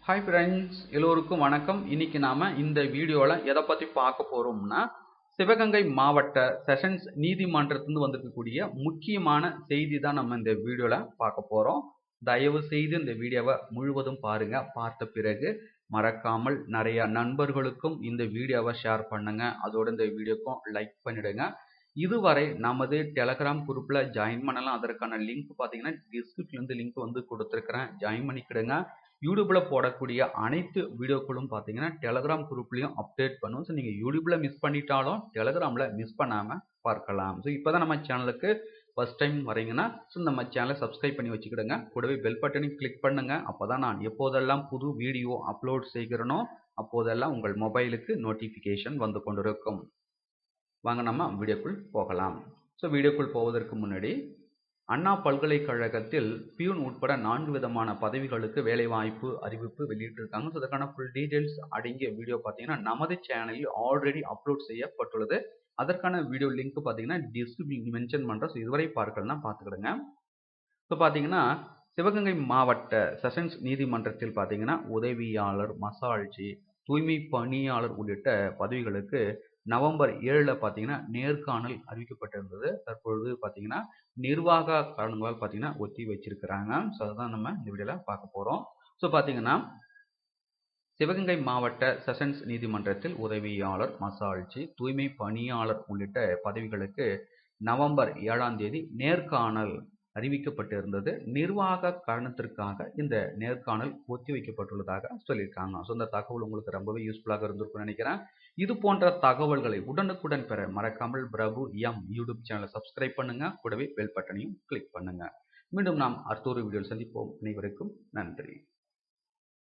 Hi friends, எல்லோருக்கும் வணக்கம். இன்னைக்கு நாம இந்த வீடியோவில் எதை பற்றி பார்க்க போகிறோம்னா, சிவகங்கை மாவட்ட செஷன்ஸ் நீதிமன்றத்திலிருந்து வந்திருக்கக்கூடிய முக்கியமான செய்தி தான் நம்ம இந்த வீடியோவில் பார்க்க போகிறோம். தயவு செய்து இந்த வீடியோவை முழுவதும் பாருங்க. பார்த்த பிறகு மறக்காமல் நிறைய நண்பர்களுக்கும் இந்த வீடியோவை ஷேர் பண்ணுங்க. அதோட இந்த வீடியோக்கும் லைக் பண்ணிடுங்க. இதுவரை நமது டெலகிராம் குரூப்பில் ஜாயின் பண்ணலாம். அதற்கான லிங்க் பார்த்தீங்கன்னா டிஸ்கிரிப்ஷன்லேருந்து லிங்க் வந்து கொடுத்துருக்குறேன். ஜாயின் பண்ணிக்கிடுங்க. யூடியூப்ல போடக்கூடிய அனைத்து வீடியோக்களும் பார்த்தீங்கன்னா டெலகிராம் குரூப்லையும் அப்டேட் பண்ணும். ஸோ நீங்கள் யூடியூப்ல மிஸ் பண்ணிட்டாலும் டெலகிராமில் மிஸ் பண்ணாமல் பார்க்கலாம். ஸோ இப்போ தான் நம்ம சேனலுக்கு ஃபர்ஸ்ட் டைம் வரீங்கன்னா ஸோ நம்ம சேனலை சப்ஸ்கிரைப் பண்ணி வச்சுக்கிடுங்க. கூடவே பெல் பட்டனையும் கிளிக் பண்ணுங்க. அப்போ தான் நான் எப்போதெல்லாம் புது வீடியோ அப்லோட் செய்கிறனோ அப்போதெல்லாம் உங்கள் மொபைலுக்கு நோட்டிஃபிகேஷன் வந்து கொண்டிருக்கும். வாங்க நம்ம வீடியோக்குள் போகலாம். ஸோ வீடியோக்குள் போவதற்கு முன்னாடி அண்ணா பல்கலைக்கழகத்தில் பியூன் உட்பட 4 விதமான பதவிகளுக்கு வேலைவாய்ப்பு அறிவிப்பு வெளியிட்டிருக்காங்க. ஸோ அதற்கான ஃபுல் டீடைல்ஸ் அடங்கிய வீடியோ பார்த்தீங்கன்னா நமது சேனலில் ஆல்ரெடி அப்லோட் செய்யப்பட்டுள்ளது. அதற்கான வீடியோ லிங்க் பார்த்தீங்கன்னா டிஸ்கிரிப்ஷன் மென்ஷன் பண்ணுறேன். ஸோ இதுவரை பார்க்கலன்னா பார்த்துக்கிடுங்க. ஸோ பார்த்தீங்கன்னா சிவகங்கை மாவட்ட செஷன்ஸ் நீதிமன்றத்தில் பார்த்தீங்கன்னா உதவியாளர், மசால்ஜி, தூய்மை பணியாளர் உள்ளிட்ட பதவிகளுக்கு நவம்பர் 7 பார்த்தீங்கன்னா நேர்காணல் அறிவிக்கப்பட்டிருந்தது. தற்பொழுது பார்த்தீங்கன்னா நிர்வாக காரணங்களால் பார்த்தீங்கன்னா ஒத்தி வச்சிருக்கிறாங்க. ஸோ அதுதான் நம்ம இந்த வீடியோவில் பார்க்க போகிறோம். ஸோ பார்த்தீங்கன்னா சிவகங்கை மாவட்ட செஷன்ஸ் நீதிமன்றத்தில் உதவியாளர், மசால்ஜி, தூய்மை பணியாளர் உள்ளிட்ட பதவிகளுக்கு நவம்பர் 7 நேர்காணல் அறிவிக்கப்பட்டிருந்தது. நிர்வாக காரணத்திற்காக இந்த நேர்காணல் ஒத்தி வைக்கப்பட்டுள்ளதாக சொல்லியிருக்காங்க. ஸோ இந்த தகவல் உங்களுக்கு ரொம்பவே யூஸ்ஃபுல்லாக இருந்திருக்கும்னு நினைக்கிறேன். இது போன்ற தகவல்களை உடனுக்குடன் பெற மறக்காமல் பிரபு எம் யூடியூப் சேனலை சப்ஸ்கிரைப் பண்ணுங்க. கூடவே பெல் பட்டனையும் கிளிக் பண்ணுங்க. மீண்டும் நாம் அடுத்த ஒரு வீடியோவில் சந்திப்போம். அனைவருக்கும் நன்றி.